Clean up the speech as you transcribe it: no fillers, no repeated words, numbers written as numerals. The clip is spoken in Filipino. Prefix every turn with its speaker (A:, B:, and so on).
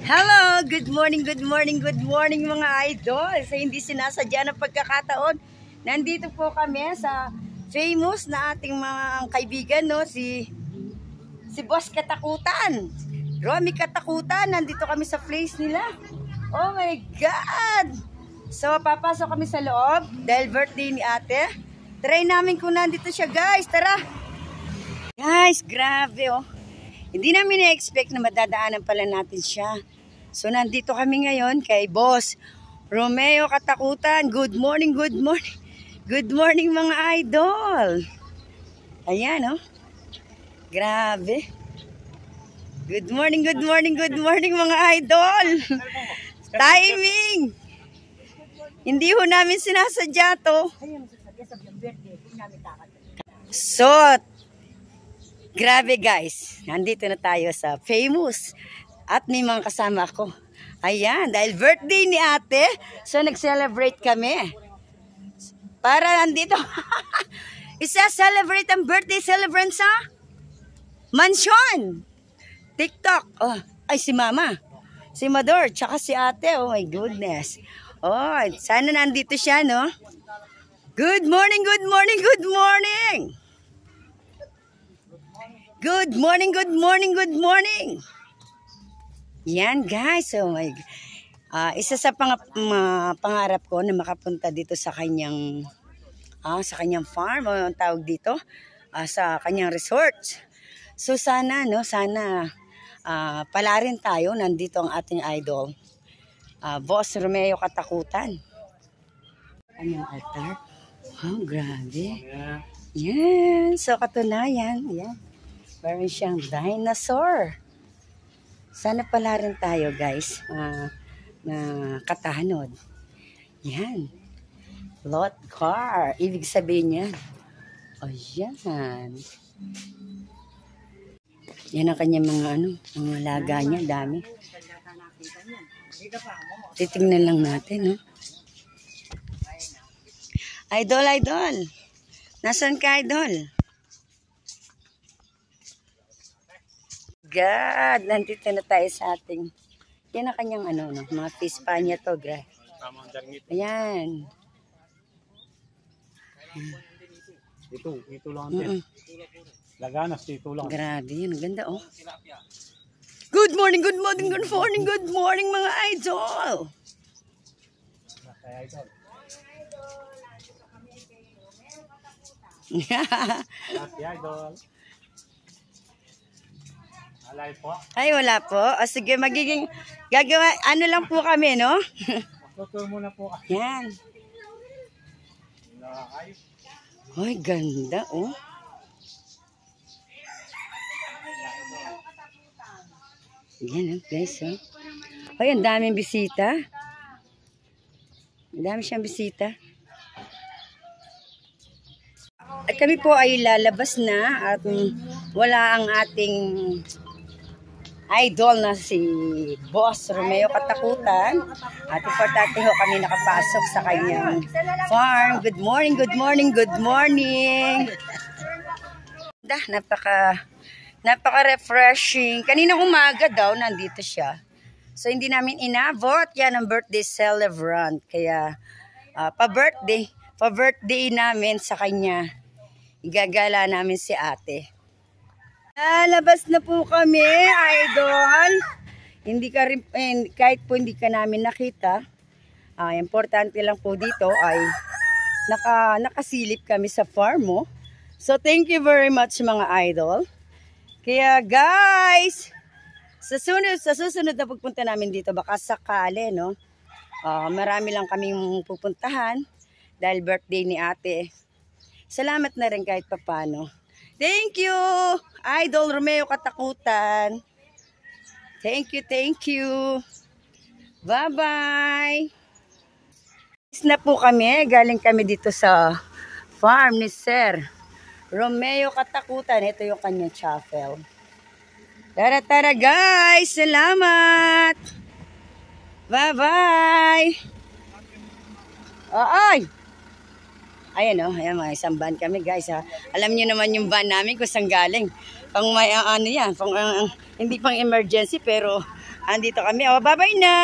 A: Hello! Good morning, good morning, good morning mga idol. Sa hindi sinasadya ng pagkakataon, nandito po kami sa famous na ating mga kaibigan, no? Si Boss Katakutan. Romy Katakutan, nandito kami sa place nila. Oh my God! So, papasok kami sa loob dahil birthday ni ate. Try namin kung nandito siya, guys. Tara! Guys, grabe, oh. Hindi namin na-expect na madadaanan pala natin siya. So, nandito kami ngayon kay Boss Romeo Katakutan. Good morning, good morning. Good morning mga idol. Ayan, oh. Grabe. Good morning, good morning, good morning mga idol. Timing. Hindi ho namin sinasadya to. So, grabe guys. Nandito na tayo sa famous. At may mga kasama ako. Ayan, dahil birthday ni ate, so nag-celebrate kami. Para nandito, isa-celebrate ang birthday celebrant sa mansion. TikTok. Oh, ay, si mama. Si Mador, tsaka si ate. Oh my goodness. Oh, sana nandito siya, no? Good morning, good morning, good morning. Good morning, good morning, good morning. Yan guys, oh my God. Isa sa pangarap ko na makapunta dito sa kanyang farm, o ang tawag dito, sa kanyang resort. So sana, no, pala rin tayo, nandito ang ating idol, Boss Romeo Katakutan. Ano altar? Oh, grabe. Yan, so katunayan, yan. Meron siyang dinosaur. Sana pala rin tayo guys, na katahanod. Yan. Lot car. Ibig sabihin yan. O yan. Yan ang kanya mga laga niya. Dami. Titingnan lang natin, no? Idol, idol. Nasaan ka, idol? God, nandito na tayo sa ating, yan ang kanyang mga fish pa niya to, gra. Ayan.
B: Ito lang. Laganas, ito lang.
A: Grabe, yan, ang ganda, oh. Good morning, good morning, good morning, good morning, mga idol.
B: Idol.
A: Ay, wala po. O, sige, gagawa, lang po kami, no?
B: Tutur muna po.
A: Yan. Ay, ganda, oh. Yan, guys, oh. Ay, ang daming bisita. Ang dami siyang bisita. At kami po ay lalabas na at wala ang ating idol na si Boss Romeo Katakutan. At importante ho kami nakapasok sa kanyang farm. Good morning, good morning, good morning. Napaka-refreshing. Kaninang umaga daw, nandito siya. So, hindi namin inabot. Yan ang birthday celebrant. Kaya, pa-birthday namin sa kanya. Igagala namin si ate. Lalabas na po kami, idol. Kahit po hindi ka namin nakita, importante lang po dito ay nakasilip kami sa farm mo. So, thank you very much mga idol. Kaya guys, sa susunod na pagpunta namin dito, baka sakali, no? Marami lang kaming pupuntahan dahil birthday ni ate. Salamat na rin kahit papano. Thank you, Idol Romeo Katakutan. Thank you, thank you. Bye-bye. Na po kami, galing kami dito sa farm ni Sir Romeo Katakutan. Ito yung kanyang chapel. Tara guys, salamat. Bye-bye. Ay! Ayan o, ayan, mga isang van kami guys ha. Alam niyo naman yung van namin kung saan galing. Pang may hindi pang emergency pero Andito kami. Oh, bye-bye na.